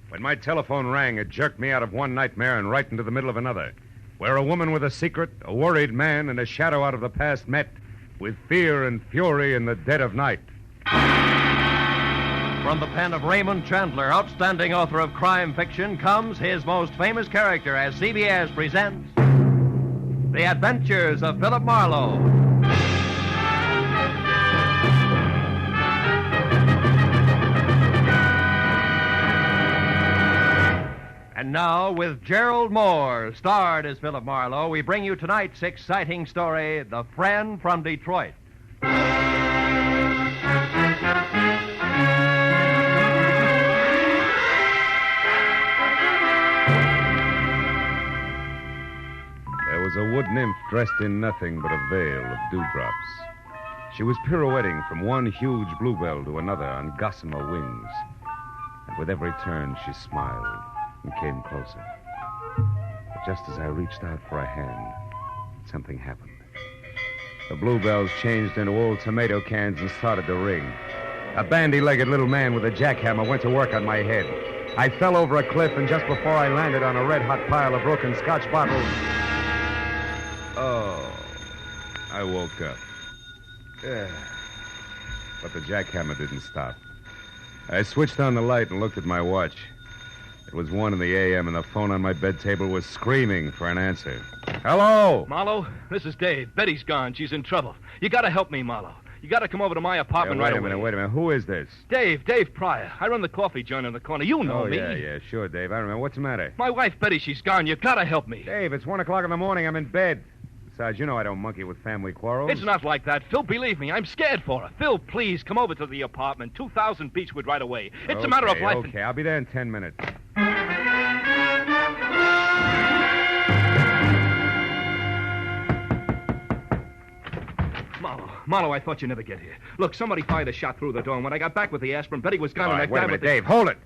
When my telephone rang, it jerked me out of one nightmare and right into the middle of another, where a woman with a secret, a worried man, and a shadow out of the past met with fear and fury in the dead of night. From the pen of Raymond Chandler, outstanding author of crime fiction, comes his most famous character as CBS presents The Adventures of Philip Marlowe. And now, with Gerald Moore, starred as Philip Marlowe, we bring you tonight's exciting story, The Friend from Detroit. There was a wood nymph dressed in nothing but a veil of dewdrops. She was pirouetting from one huge bluebell to another on gossamer wings. And with every turn, she smiled and came closer. But just as I reached out for a hand, something happened. The bluebells changed into old tomato cans and started to ring. A bandy-legged little man with a jackhammer went to work on my head. I fell over a cliff, and just before I landed on a red-hot pile of broken Scotch bottles... Oh, I woke up. But the jackhammer didn't stop. I switched on the light and looked at my watch. It was 1 in the a.m., and the phone on my bed table was screaming for an answer. Hello? Marlowe, this is Dave. Betty's gone. She's in trouble. You gotta help me, Marlowe. You gotta come over to my apartment right away. Wait a minute. Who is this? Dave Pryor. I run the coffee joint in the corner. You know me. Yeah, sure, Dave. I remember. What's the matter? My wife, Betty, she's gone. You gotta help me. Dave, it's 1 o'clock in the morning. I'm in bed. Besides, you know I don't monkey with family quarrels. It's not like that, Phil. Believe me, I'm scared for her. Phil, please, come over to the apartment. 2000 Beechwood right away. It's a matter of life. Okay, I'll be there in 10 minutes. Marlowe, I thought you'd never get here. Look, somebody fired a shot through the door, and when I got back with the aspirin, Betty was gone. All and right, that wait guy a minute, with Dave, hold it.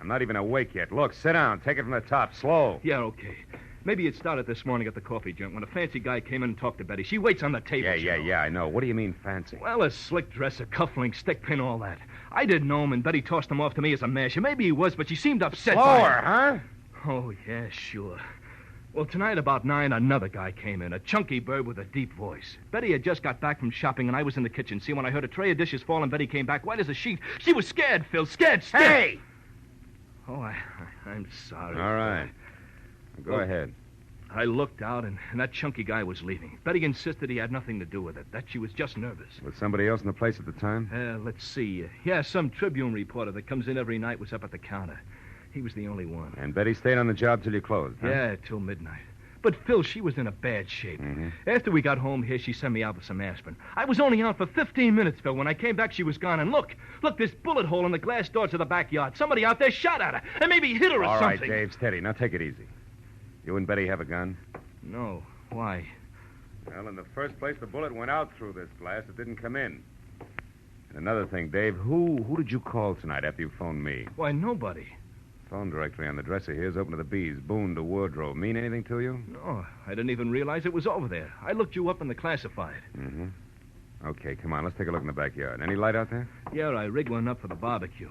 I'm not even awake yet. Look, sit down. Take it from the top. Slow. Yeah, okay. Maybe it started this morning at the coffee joint when a fancy guy came in and talked to Betty. She waits on the table. Yeah, I know. What do you mean fancy? Well, a slick dress, a cufflink, stick pin, all that. I didn't know him, and Betty tossed him off to me as a masher. Maybe he was, but she seemed upset. Slower, huh? Oh, yeah, sure. Well, tonight about 9, another guy came in, a chunky bird with a deep voice. Betty had just got back from shopping, and I was in the kitchen. See, when I heard a tray of dishes fall and Betty came back, white as a sheet, she was scared, Phil, scared. Hey! Oh, I'm sorry. All right. Go ahead. I looked out, and that chunky guy was leaving. Betty insisted he had nothing to do with it, that she was just nervous. Was somebody else in the place at the time? Let's see. Yeah, some Tribune reporter that comes in every night was up at the counter. He was the only one. And Betty stayed on the job till you closed, huh? Yeah, till midnight. But, Phil, she was in a bad shape. Mm-hmm. After we got home here, she sent me out with some aspirin. I was only out for 15 minutes, Phil. When I came back, she was gone. And look, this bullet hole in the glass doors of the backyard. Somebody out there shot at her and maybe hit her or something. All right, Dave, steady. Now take it easy. You and Betty have a gun? No. Why? Well, in the first place, the bullet went out through this glass. It didn't come in. And another thing, Dave, who did you call tonight after you phoned me? Why, nobody. Phone directory on the dresser here is open to the B's. Boone to wardrobe. Mean anything to you? No, I didn't even realize it was over there. I looked you up in the classified. Mm-hmm. Okay, come on. Let's take a look in the backyard. Any light out there? Yeah, I rigged one up for the barbecue.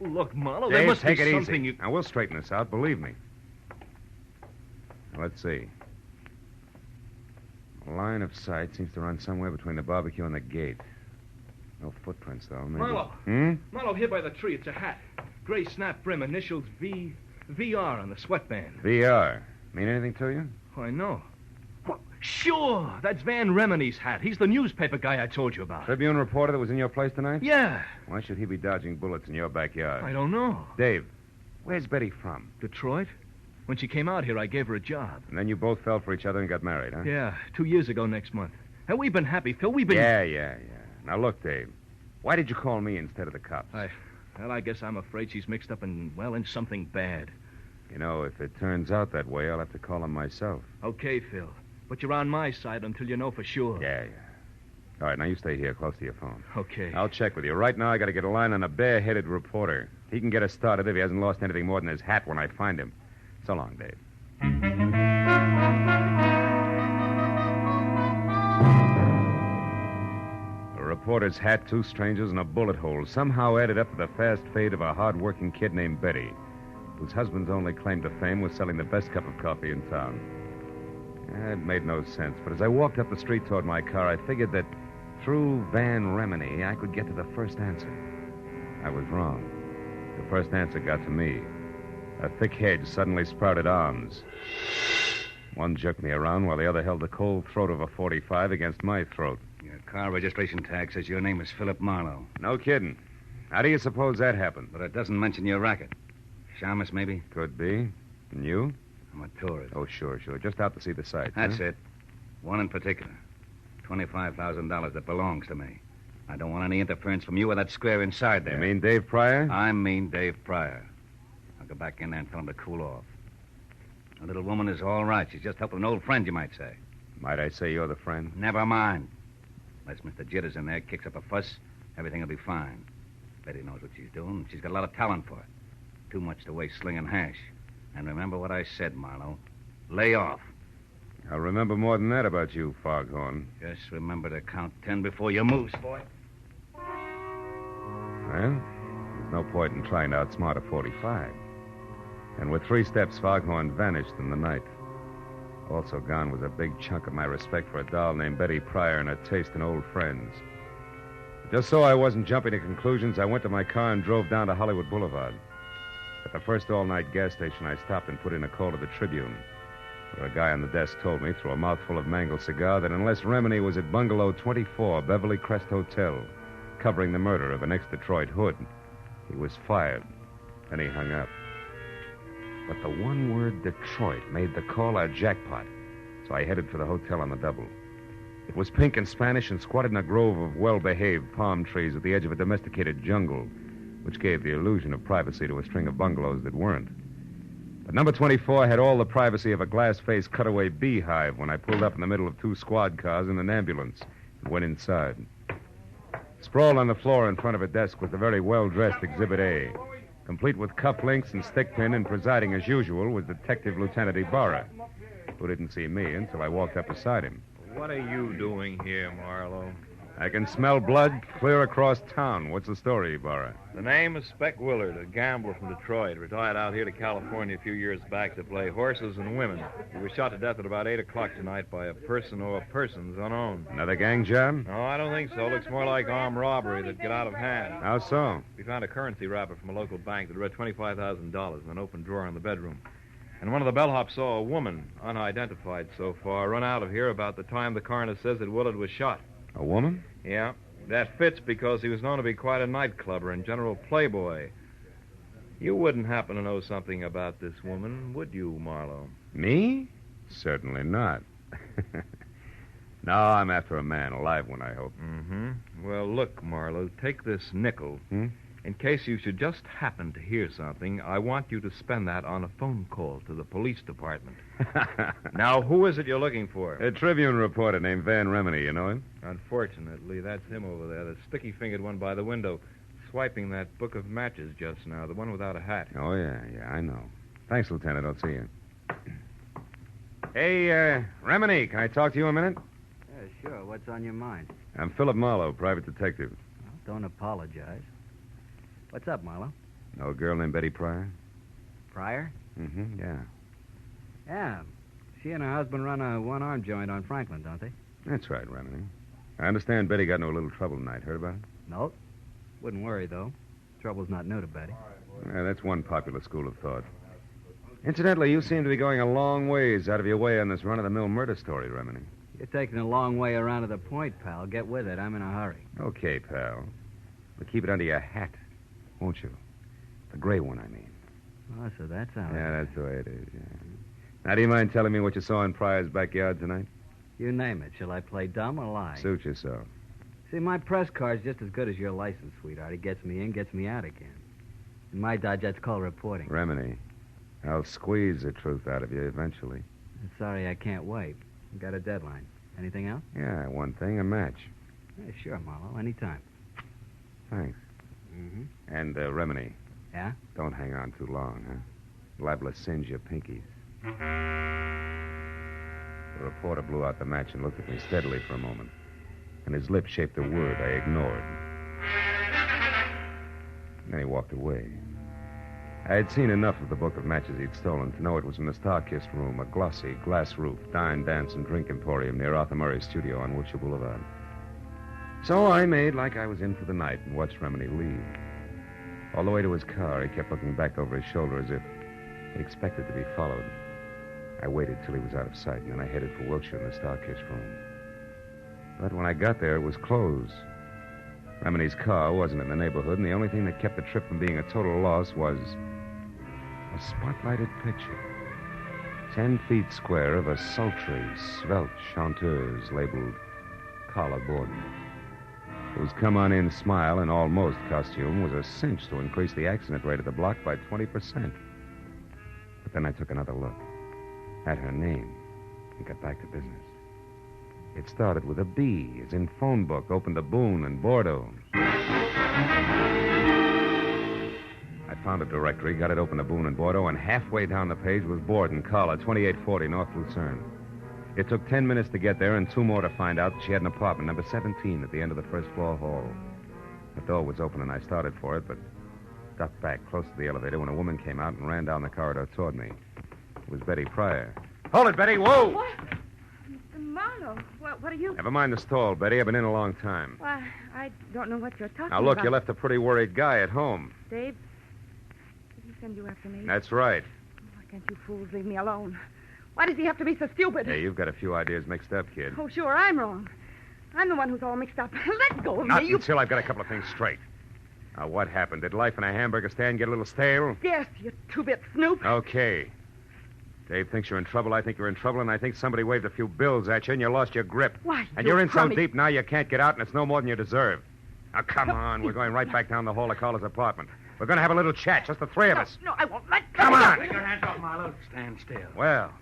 Look, Marlowe, there must be something take it easy. Now, we'll straighten this out, believe me. Now, let's see. Line of sight seems to run somewhere between the barbecue and the gate. No footprints, though. Maybe... Marlowe. Marlowe, here by the tree. It's a hat. Gray snap brim, initials VR on the sweatband. VR. Mean anything to you? Why, no. Well, sure. That's Van Remini's hat. He's the newspaper guy I told you about. Tribune reporter that was in your place tonight? Yeah. Why should he be dodging bullets in your backyard? I don't know. Dave, where's Betty from? Detroit. When she came out here, I gave her a job. And then you both fell for each other and got married, huh? Yeah, 2 years ago next month. And we've been happy, Phil. We've been... Yeah. Now, look, Dave. Why did you call me instead of the cops? I guess I'm afraid she's mixed up in something bad. You know, if it turns out that way, I'll have to call him myself. Okay, Phil. But you're on my side until you know for sure. Yeah. All right, now you stay here, close to your phone. Okay. I'll check with you. Right now, I got to get a line on a bare-headed reporter. He can get us started if he hasn't lost anything more than his hat when I find him. So long, Dave. The reporter's hat, 2 strangers, and a bullet hole somehow added up to the fast fate of a hard-working kid named Betty, whose husband's only claim to fame was selling the best cup of coffee in town. It made no sense, but as I walked up the street toward my car, I figured that through Van Remini, I could get to the first answer. I was wrong. The first answer got to me. A thick hedge suddenly sprouted arms. One jerked me around while the other held the cold throat of a .45 against my throat. Your car registration tag says your name is Philip Marlowe. No kidding. How do you suppose that happened? But it doesn't mention your racket. Shamus, maybe? Could be. And you? I'm a tourist. Oh, sure. Just out to see the sights. That's it. One in particular. $25,000 that belongs to me. I don't want any interference from you or that square inside there. You mean Dave Pryor? I mean Dave Pryor. I'll go back in there and tell him to cool off. The little woman is all right. She's just helping an old friend, you might say. Might I say you're the friend? Never mind. Unless Mr. Jitters in there kicks up a fuss, everything will be fine. Betty knows what she's doing. She's got a lot of talent for it. Too much to waste slinging hash. And remember what I said, Marlowe. Lay off. I'll remember more than that about you, Foghorn. Just remember to count 10 before you move, boy. Well, there's no point in trying to outsmart a .45. And with 3 steps, Foghorn vanished in the night. Also gone was a big chunk of my respect for a doll named Betty Pryor and a taste in old friends. Just so I wasn't jumping to conclusions, I went to my car and drove down to Hollywood Boulevard. At the first all-night gas station, I stopped and put in a call to the Tribune, where a guy on the desk told me, through a mouthful of mangled cigar, that unless Remini was at Bungalow 24, Beverly Crest Hotel, covering the murder of an ex-Detroit hood, he was fired. Then he hung up. But the one word Detroit made the call a jackpot, so I headed for the hotel on the double. It was pink and Spanish and squatted in a grove of well-behaved palm trees at the edge of a domesticated jungle, which gave the illusion of privacy to a string of bungalows that weren't. But number 24 had all the privacy of a glass-faced cutaway beehive when I pulled up in the middle of 2 squad cars and an ambulance and went inside. Sprawled on the floor in front of a desk was the very well-dressed Exhibit A, complete with cufflinks and stickpin, and presiding as usual was Detective Lieutenant Ibarra, who didn't see me until I walked up beside him. What are you doing here, Marlowe? I can smell blood clear across town. What's the story, Ibarra? The name is Speck Willard, a gambler from Detroit. Retired out here to California a few years back to play horses and women. He was shot to death at about 8 o'clock tonight by a person or persons unknown. Another gang job? No, I don't think so. Looks more like armed robbery that'd get out of hand. How so? We found a currency wrapper from a local bank that read $25,000 in an open drawer in the bedroom. And one of the bellhops saw a woman, unidentified so far, run out of here about the time the coroner says that Willard was shot. A woman? Yeah, that fits because he was known to be quite a nightclubber and general playboy. You wouldn't happen to know something about this woman, would you, Marlowe? Me? Certainly not. No, I'm after a man, a live one, I hope. Mm-hmm. Well, look, Marlowe, take this nickel. In case you should just happen to hear something, I want you to spend that on a phone call to the police department. Now, who is it you're looking for? A Tribune reporter named Van Remini, you know him? Unfortunately, that's him over there, the sticky-fingered one by the window, swiping that book of matches just now, the one without a hat. Oh, yeah, I know. Thanks, Lieutenant. I'll see you. Hey, Remini, can I talk to you a minute? Yeah, sure. What's on your mind? I'm Philip Marlowe, private detective. Well, don't apologize. What's up, Marlowe? Know a girl named Betty Pryor? Pryor? Mm-hmm, yeah. Yeah. She and her husband run a one-arm joint on Franklin, don't they? That's right, Remini. I understand Betty got into a little trouble tonight. Heard about it? Nope. Wouldn't worry, though. Trouble's not new to Betty. Yeah, that's one popular school of thought. Incidentally, you seem to be going a long ways out of your way on this run-of-the-mill murder story, Remini. You're taking a long way around to the point, pal. Get with it. I'm in a hurry. Okay, pal. But keep it under your hat, won't you? The gray one, I mean. Oh, so that's how Yeah, that's the way it is, yeah. Now, do you mind telling me what you saw in Pryor's backyard tonight? You name it. Shall I play dumb or lie? Suit yourself. See, my press card's just as good as your license, sweetheart. It gets me in, gets me out again. In my dodge, that's called reporting. Remini, I'll squeeze the truth out of you eventually. I'm sorry I can't wait. I've got a deadline. Anything else? Yeah, one thing, a match. Yeah, sure, Marlowe. Anytime. Thanks. Mm-hmm. And, Remini, Yeah? don't hang on too long, huh? Liable to singe your pinkies. The reporter blew out the match and looked at me steadily for a moment. and his lips shaped a word I ignored. Then he walked away. I had seen enough of the book of matches he'd stolen to know it was from the Star-Kissed Room, a glossy, glass-roofed dine, dance, and drink emporium near Arthur Murray's studio on Wilshire Boulevard. So I made like I was in for the night and watched Remini leave. All the way to his car, he kept looking back over his shoulder as if he expected to be followed. I waited till he was out of sight, and then I headed for Wilshire in the Star-Kissed Room. But when I got there, it was closed. Remini's car wasn't in the neighborhood, and the only thing that kept the trip from being a total loss was a spotlighted picture. 10 feet square of a sultry, svelte chanteuse labeled Carla Borden, whose come-on-in smile and almost costume was a cinch to increase the accident rate of the block by 20%. But then I took another look at her name and got back to business. It started with a B, as in phone book, opened to Boone and Bordeaux. I found a directory, got it open to Boone and Bordeaux, and halfway down the page was Borden, Carla, 2840 North Lucerne. It took 10 minutes to get there and 2 more to find out that she had an apartment, number 17, at the end of the first floor hall. The door was open and I started for it, but ducked back close to the elevator when a woman came out and ran down the corridor toward me. It was Betty Pryor. Hold it, Betty. Whoa! What? Mr. Marlowe, what are you... Never mind the stall, Betty. I've been in a long time. Why, I don't know what you're talking Now, look, about. you left a pretty worried guy at home. Dave, did he send you after me? That's right. Why can't you fools leave me alone? Why does he have to be so stupid? Hey, you've got a few ideas mixed up, kid. Oh, sure, I'm wrong. I'm the one who's all mixed up. Let go of Not me. You... until I've got a couple of things straight. Now, what happened? Did life in a hamburger stand get a little stale? Yes, you two-bit snoop. Okay. Dave thinks you're in trouble, I think you're in trouble, and I think somebody waved a few bills at you and you lost your grip. Why, And you you're in crummy... so deep now you can't get out, and it's no more than you deserve. Now, come on. We're going right back down the hall to Carla's apartment. We're going to have a little chat, just the three of us. No, I won't. Let Come go. on. Take your hands off, Marlowe. Stand still. Well,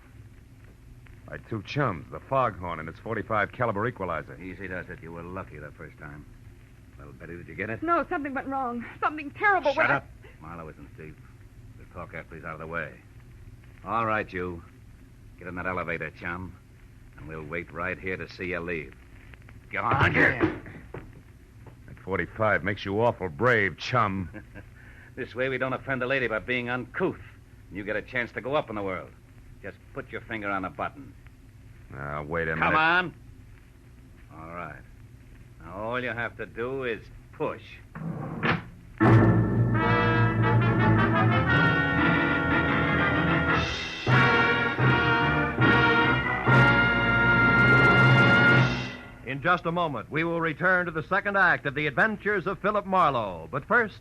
my 2 chums, the Foghorn and its .45 caliber equalizer. Easy does it. You were lucky the first time. Well, Betty, did you get it? No, something went wrong. Something terrible. Shut up. Marlowe isn't Steve. We'll talk after he's out of the way. All right, you. Get in that elevator, chum. And we'll wait right here to see you leave. Go on. That .45 makes you awful brave, chum. This way we don't offend a lady by being uncouth. And you get a chance to go up in the world. Just put your finger on a button. Now, wait a minute. Come on. All right. Now, all you have to do is push. In just a moment, we will return to the second act of The Adventures of Philip Marlowe. But first,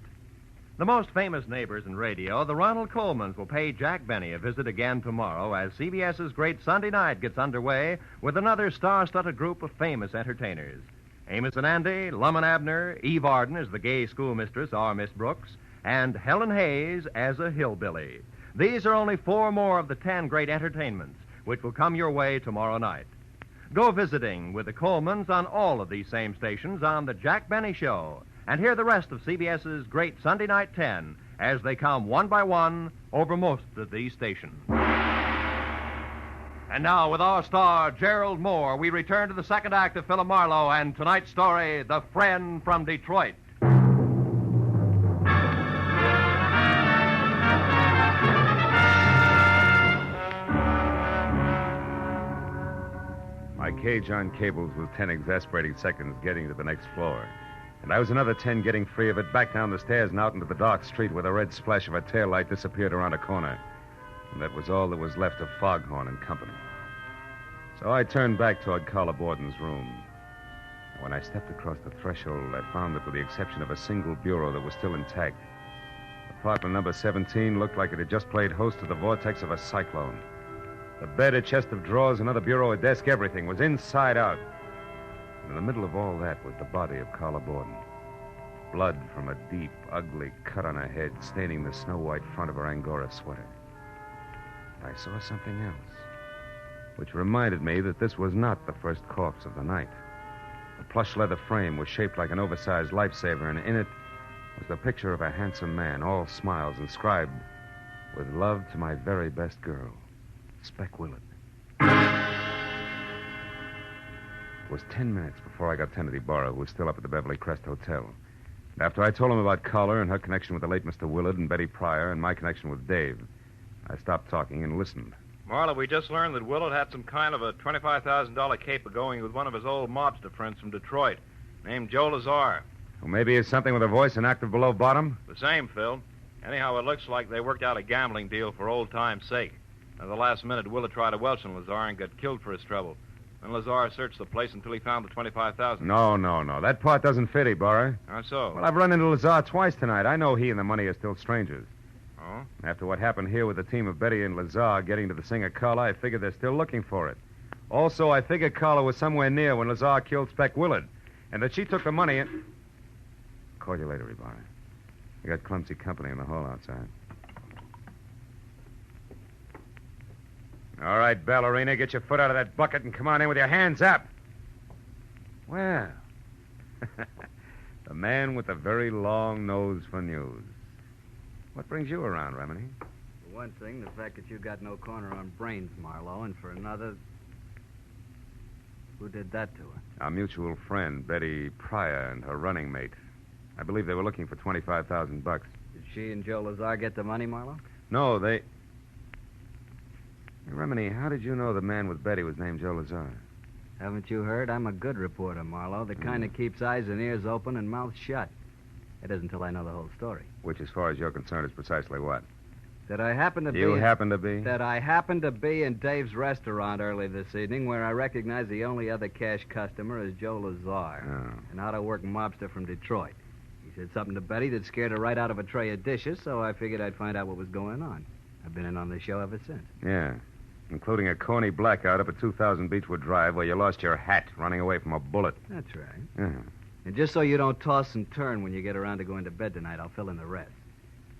the most famous neighbors in radio, the Ronald Colemans, will pay Jack Benny a visit again tomorrow as CBS's Great Sunday Night gets underway with another star-studded group of famous entertainers. Amos and Andy, Lum and Abner, Eve Arden as the gay schoolmistress, our Miss Brooks, and Helen Hayes as a hillbilly. These are only 4 more of the 10 great entertainments which will come your way tomorrow night. Go visiting with the Colemans on all of these same stations on The Jack Benny Show and hear the rest of CBS's Great Sunday Night 10 as they come one by one over most of these stations. And now, with our star, Gerald Moore, we return to the second act of Philip Marlowe and tonight's story, The Friend from Detroit. My cage on cables was 10 exasperating seconds getting to the next floor. And I was another 10 getting free of it, back down the stairs and out into the dark street where the red splash of a taillight disappeared around a corner. And that was all that was left of Foghorn and company. So I turned back toward Carla Borden's room. And when I stepped across the threshold, I found that with the exception of a single bureau that was still intact, apartment number 17 looked like it had just played host to the vortex of a cyclone. The bed, a chest of drawers, another bureau, a desk, everything was inside out. And in the middle of all that was the body of Carla Borden. Blood from a deep, ugly cut on her head, staining the snow-white front of her Angora sweater. I saw something else, which reminded me that this was not the first corpse of the night. The plush leather frame was shaped like an oversized lifesaver, and in it was the picture of a handsome man, all smiles, inscribed, "With love to my very best girl, Speck Willett." It was 10 minutes before I got Tennant Ibarra, who was still up at the Beverly Crest Hotel. After I told him about Collar and her connection with the late Mr. Willard and Betty Pryor and my connection with Dave, I stopped talking and listened. Marlowe, we just learned that Willard had some kind of a $25,000 caper going with one of his old mobster friends from Detroit, named Joe Lazar. Well, maybe it's something with a voice and active below bottom? The same, Phil. Anyhow, it looks like they worked out a gambling deal for old time's sake. At the last minute, Willard tried to welch on Lazar and got killed for his trouble. Then Lazar searched the place until he found the $25,000. No. That part doesn't fit, Ibarra. How so? Well, I've run into Lazar twice tonight. I know he and the money are still strangers. Oh? After what happened here with the team of Betty and Lazar getting to the singer Carla, I figured they're still looking for it. Also, I figured Carla was somewhere near when Lazar killed Spec Willard, and that she took the money and... Call you later, Ibarra. I got clumsy company in the hall outside. All right, ballerina, get your foot out of that bucket and come on in with your hands up. Well, the man with the very long nose for news. What brings you around, Remini? For one thing, the fact that you got no corner on brains, Marlowe, and for another... Who did that to her? Our mutual friend, Betty Pryor, and her running mate. I believe they were looking for $25,000. Did she and Joe Lazar get the money, Marlowe? No, they... Hey, Remini, how did you know the man with Betty was named Joe Lazar? Haven't you heard? I'm a good reporter, Marlowe. The kind that keeps eyes and ears open and mouth shut. It isn't until I know the whole story. Which, as far as you're concerned, is precisely what? That I happen to be... You happen to be? That I happened to be in Dave's restaurant early this evening, where I recognized the only other cash customer as Joe Lazar, an out-of-work mobster from Detroit. He said something to Betty that scared her right out of a tray of dishes, so I figured I'd find out what was going on. I've been in on the show ever since. Yeah, including a corny blackout up at 2000 Beechwood Drive where you lost your hat running away from a bullet. That's right. Yeah. And just so you don't toss and turn when you get around to going to bed tonight, I'll fill in the rest.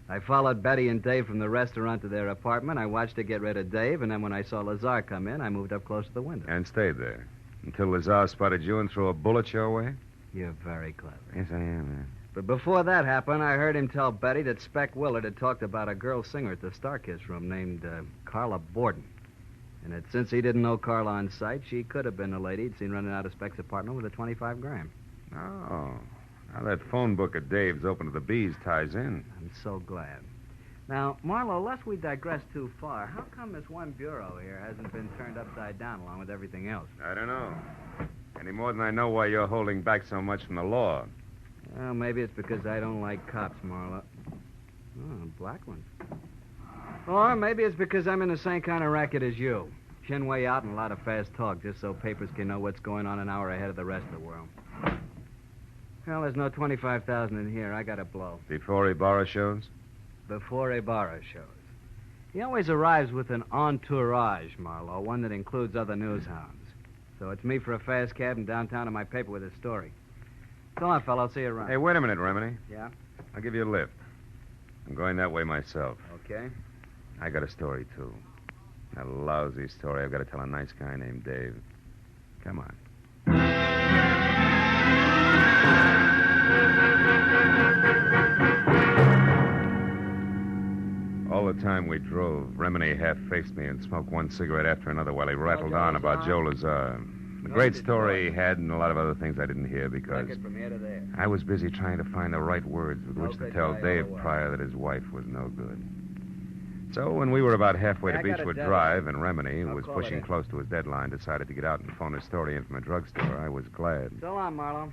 I followed Betty and Dave from the restaurant to their apartment. I watched her get rid of Dave, and then when I saw Lazar come in, I moved up close to the window. And stayed there until Lazar spotted you and threw a bullet your way? You're very clever. Yes, I am, man. But before that happened, I heard him tell Betty that Spec Willard had talked about a girl singer at the Starkiss room named Carla Borden. And that since he didn't know Carla on sight, she could have been a lady he'd seen running out of Spec's apartment with a 25 gram. Oh. Now that phone book of Dave's open to the bees ties in. I'm so glad. Now, Marlowe, lest we digress too far, how come this one bureau here hasn't been turned upside down along with everything else? I don't know. Any more than I know why you're holding back so much from the law. Well, maybe it's because I don't like cops, Marlowe. Oh, black ones. Or maybe it's because I'm in the same kind of racket as you. Chin way out and a lot of fast talk, just so papers can know what's going on an hour ahead of the rest of the world. Well, there's no 25,000 in here. I got to blow. Before Ibarra shows? Before Ibarra shows. He always arrives with an entourage, Marlowe, one that includes other news hounds. So it's me for a fast cab and downtown to my paper with a story. Come on, fellow. I'll see you around. Hey, wait a minute, Remini. Yeah? I'll give you a lift. I'm going that way myself. Okay. I got a story, too. A lousy story I've got to tell a nice guy named Dave. Come on. All the time we drove, Remini half-faced me and smoked one cigarette after another while he rattled on about Joe Lazar. The great story he had and a lot of other things I didn't hear because From here to there. I was busy trying to find the right words with which to tell Dave Pryor that his wife was no good. So when we were about halfway to I got a Beechwood deadline. Drive and Remini, who I'll was call it pushing in. close to his deadline, decided to get out and phone his story in from a drugstore, I was glad. So long, Marlowe.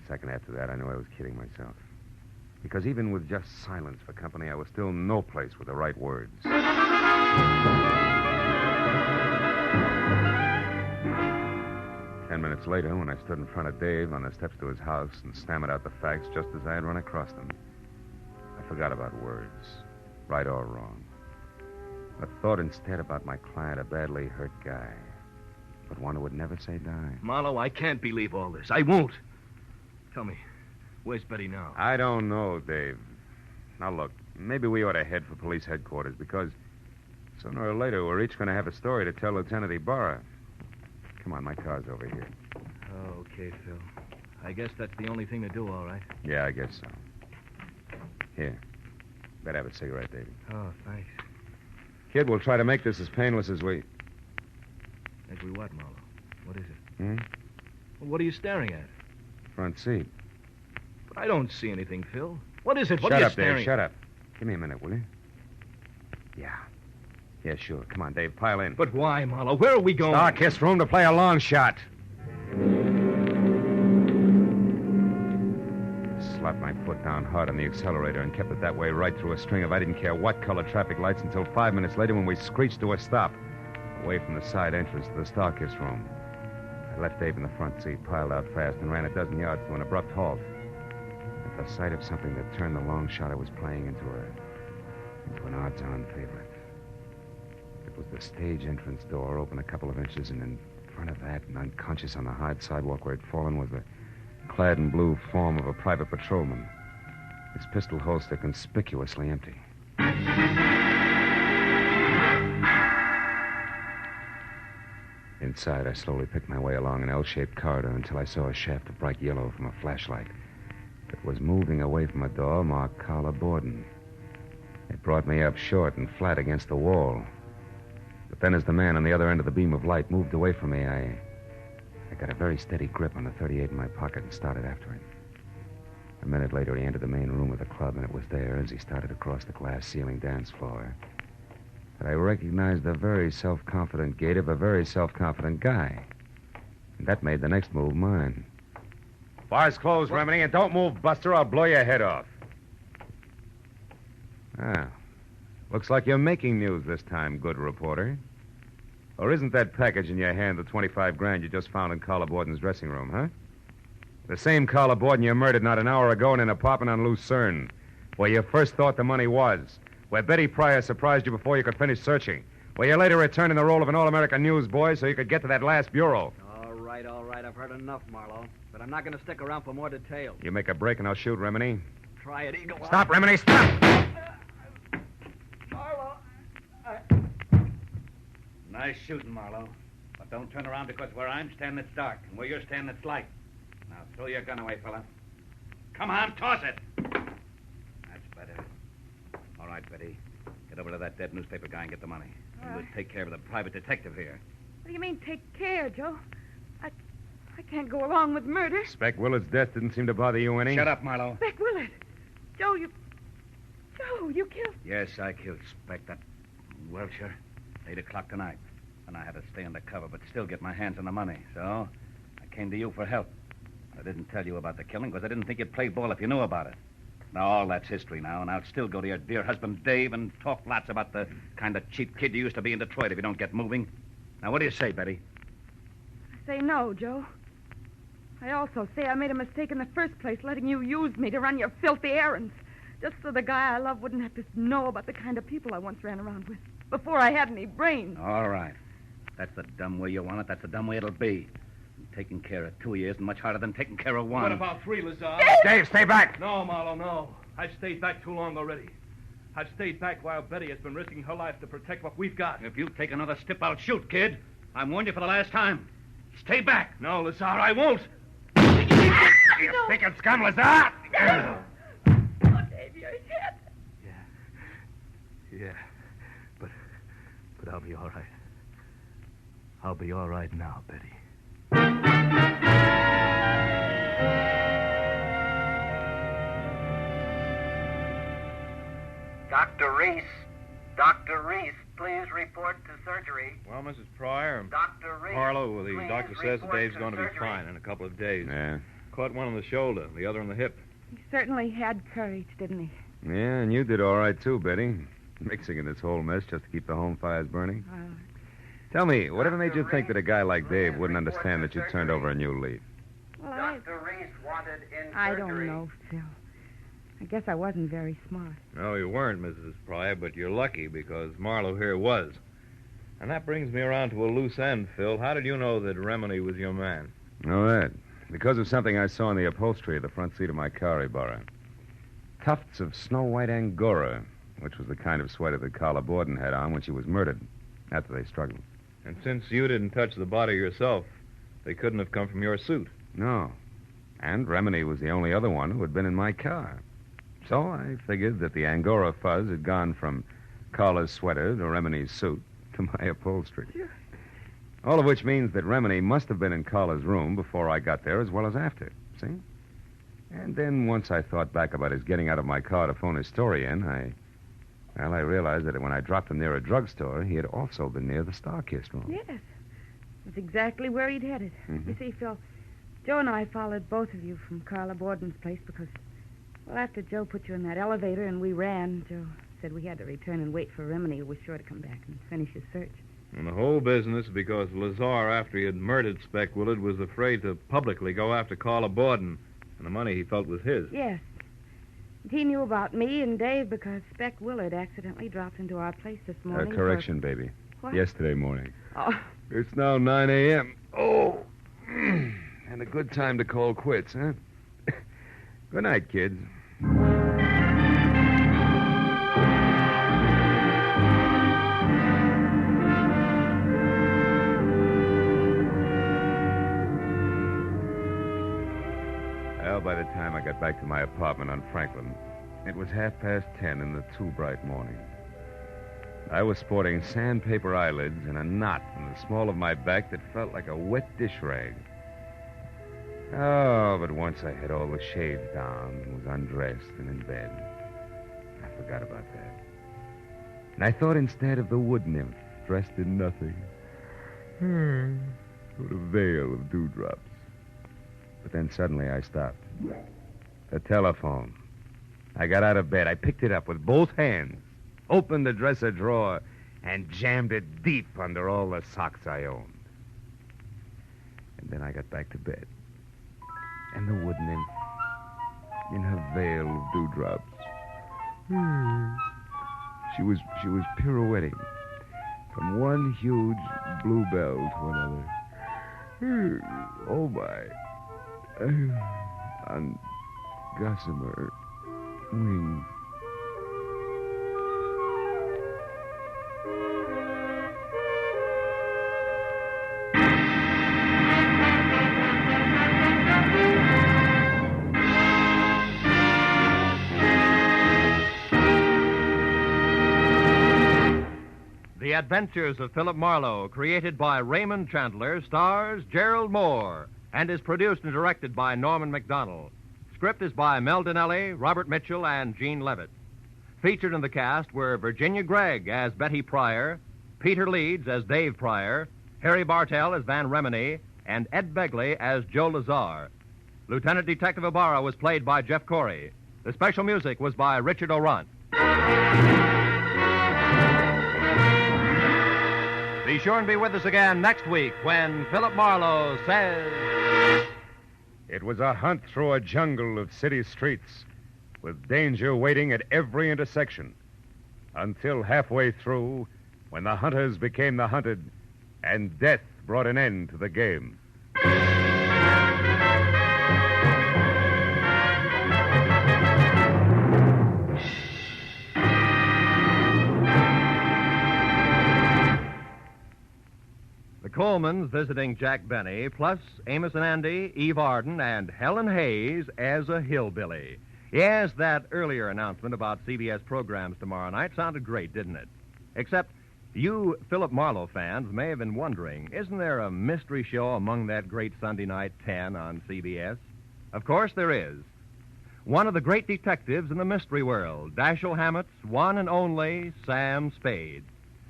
Second after that, I knew I was kidding myself. Because even with just silence for company, I was still no place with the right words. 10 minutes later, when I stood in front of Dave on the steps to his house and stammered out the facts just as I had run across them, I forgot about words, right or wrong. I thought instead about my client, a badly hurt guy, but one who would never say die. Marlowe, I can't believe all this. I won't. Tell me, where's Betty now? I don't know, Dave. Now, look, maybe we ought to head for police headquarters because sooner or later we're each going to have a story to tell Lieutenant Ibarra. Come on, my car's over here. Oh, okay, Phil. I guess that's the only thing to do, all right. Yeah, I guess so. Here. Better have a cigarette, Davey. Oh, thanks. Kid, we'll try to make this as painless as we... As we what, Marlowe? What is it? Hmm? What are you staring at? Front seat. But I don't see anything, Phil. What is it? What Shut are you up, staring Dave. Shut up. Give me a minute, will you? Yeah. Yeah, sure. Come on, Dave. Pile in. But why, Marlowe? Where are we going? Starkist room to play a long shot. Slapped my foot down hard on the accelerator and kept it that way right through a string of I didn't care what color traffic lights until 5 minutes later when we screeched to a stop, away from the side entrance to the Starkist room. I left Dave in the front seat, piled out fast, and ran a dozen yards to an abrupt halt. At the sight of something that turned the long shot I was playing into an odds-on favorite. It was the stage entrance door, open a couple of inches, and in front of that, and unconscious on the hard sidewalk where it'd fallen, was the clad in blue form of a private patrolman, his pistol holster conspicuously empty. Inside, I slowly picked my way along an L-shaped corridor until I saw a shaft of bright yellow from a flashlight that was moving away from a door marked Carla Borden. It brought me up short and flat against the wall. But then as the man on the other end of the beam of light moved away from me, I got a very steady grip on the .38 in my pocket and started after him. A minute later, he entered the main room of the club, and it was there, as he started across the glass ceiling dance floor, that I recognized the very self-confident gait of a very self-confident guy. And that made the next move mine. Bar's closed, Remini, and don't move, Buster. I'll blow your head off. Ah. Looks like you're making news this time, good reporter. Or isn't that package in your hand the 25 grand you just found in Carla Borden's dressing room, huh? The same Carla Borden you murdered not an hour ago in an apartment on Lucerne, where you first thought the money was, where Betty Pryor surprised you before you could finish searching, where you later returned in the role of an all-American newsboy so you could get to that last bureau. All right. I've heard enough, Marlowe. But I'm not going to stick around for more details. You make a break and I'll shoot, Remini. Try it, Eagle. Stop, Remini, stop! Marlowe. Nice shooting, Marlowe. But don't turn around because where I'm standing, it's dark. And where you're standing, it's light. Now, throw your gun away, fella. Come on, toss it. That's better. All right, Betty. Get over to that dead newspaper guy and get the money. And we'll take care of the private detective here. What do you mean, take care, Joe? I can't go along with murder. Spec Willard's death didn't seem to bother you any. Shut up, Marlowe. Spec Willard. Joe, you killed... Yes, I killed Spec, that Welcher. 8 o'clock tonight. And I had to stay undercover, but still get my hands on the money. So, I came to you for help. I didn't tell you about the killing because I didn't think you'd play ball if you knew about it. Now, all that's history now, and I'll still go to your dear husband, Dave, and talk lots about the kind of cheap kid you used to be in Detroit if you don't get moving. Now, what do you say, Betty? I say no, Joe. I also say I made a mistake in the first place, letting you use me to run your filthy errands, just so the guy I love wouldn't have to know about the kind of people I once ran around with, before I had any brains. All right. That's the dumb way you want it. That's the dumb way it'll be. And taking care of 2 years isn't much harder than taking care of one. What about 3, Lazar? Dave, stay back! No, Marlowe, no. I've stayed back too long already. I've stayed back while Betty has been risking her life to protect what we've got. If you take another step, I'll shoot, kid. I'm warned you for the last time. Stay back. No, Lazar, I won't. You thinking scum, Lazar? Oh, Dave, you're hit. Yeah. But I'll be all right. I'll be all right now, Betty. Dr. Reese, please report to surgery. Well, Mrs. Pryor, Dr. Reese, Marlowe, the please doctor says that report Dave's to going to be surgery. fine in a couple of days. Yeah. Caught one on the shoulder, the other on the hip. He certainly had courage, didn't he? Yeah, and you did all right, too, Betty. Mixing in this whole mess just to keep the home fires burning. Tell me, whatever made you think that a guy like Dave wouldn't understand that you turned over a new leaf? Well, Dr. Reese wanted in I surgery. don't know, Phil. I guess I wasn't very smart. No, you weren't, Mrs. Pryor, but you're lucky because Marlowe here was. And that brings me around to a loose end, Phil. How did you know that Remini was your man? Oh, that. Because of something I saw in the upholstery of the front seat of my car, Ibarra. Tufts of snow-white Angora, which was the kind of sweater that Carla Borden had on when she was murdered, after they struggled. And since you didn't touch the body yourself, they couldn't have come from your suit. No. And Remini was the only other one who had been in my car. So I figured that the Angora fuzz had gone from Carla's sweater to Remini's suit to my upholstery. All of which means that Remini must have been in Carla's room before I got there as well as after. See? And then once I thought back about his getting out of my car to phone his story in, I realized that when I dropped him near a drugstore, he had also been near the Star-Kissed room. Yes. That's exactly where he'd headed. Mhm. You see, Phil, Joe and I followed both of you from Carla Borden's place because, well, after Joe put you in that elevator and we ran, Joe said we had to return and wait for Remini, who was sure to come back and finish his search. And the whole business because Lazar, after he had murdered Speck Willard, was afraid to publicly go after Carla Borden, and the money he felt was his. Yes. And he knew about me and Dave because Speck Willard accidentally dropped into our place this morning. Correction, baby. What? Yesterday morning. Oh, It's now 9 a.m. Oh, and a good time to call quits, huh? Good night, kids. Well, by the time I got back to my apartment on Franklin, it was 10:30 in the too bright morning. I was sporting sandpaper eyelids and a knot in the small of my back that felt like a wet dish rag. Oh, but once I had all the shades down and was undressed and in bed, I forgot about that. And I thought instead of the wood nymph dressed in nothing, with a veil of dewdrops. But then suddenly I stopped. The telephone. I got out of bed. I picked it up with both hands, opened the dresser drawer, and jammed it deep under all the socks I owned. And then I got back to bed. And the wood nymph, in her veil of dewdrops, she was pirouetting from one huge bluebell to another. Oh, my. On gossamer wings. The Adventures of Philip Marlowe, created by Raymond Chandler, stars Gerald Moore, and is produced and directed by Norman MacDonald. Script is by Mel Donnelly, Robert Mitchell, and Gene Levitt. Featured in the cast were Virginia Gregg as Betty Pryor, Peter Leeds as Dave Pryor, Harry Bartell as Van Remini, and Ed Begley as Joe Lazar. Lieutenant Detective Ibarra was played by Jeff Corey. The special music was by Richard Orant. Be sure and be with us again next week when Philip Marlowe says... It was a hunt through a jungle of city streets, with danger waiting at every intersection, until halfway through, when the hunters became the hunted, and death brought an end to the game. The Colemans visiting Jack Benny, plus Amos and Andy, Eve Arden, and Helen Hayes as a hillbilly. Yes, that earlier announcement about CBS programs tomorrow night sounded great, didn't it? Except you Philip Marlowe fans may have been wondering, isn't there a mystery show among that great Sunday night 10 on CBS? Of course there is. One of the great detectives in the mystery world, Dashiell Hammett's one and only Sam Spade.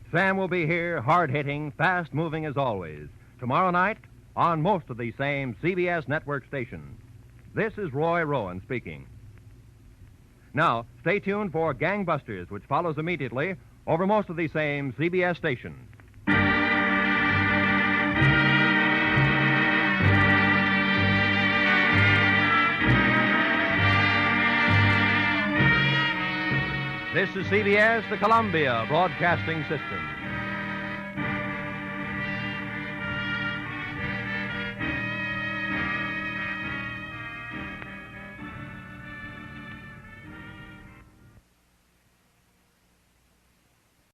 Sam will be here, hard-hitting, fast-moving as always, tomorrow night on most of the same CBS network stations. This is Roy Rowan speaking. Now, stay tuned for Gangbusters, which follows immediately over most of the same CBS stations. This is CBS, the Columbia Broadcasting System.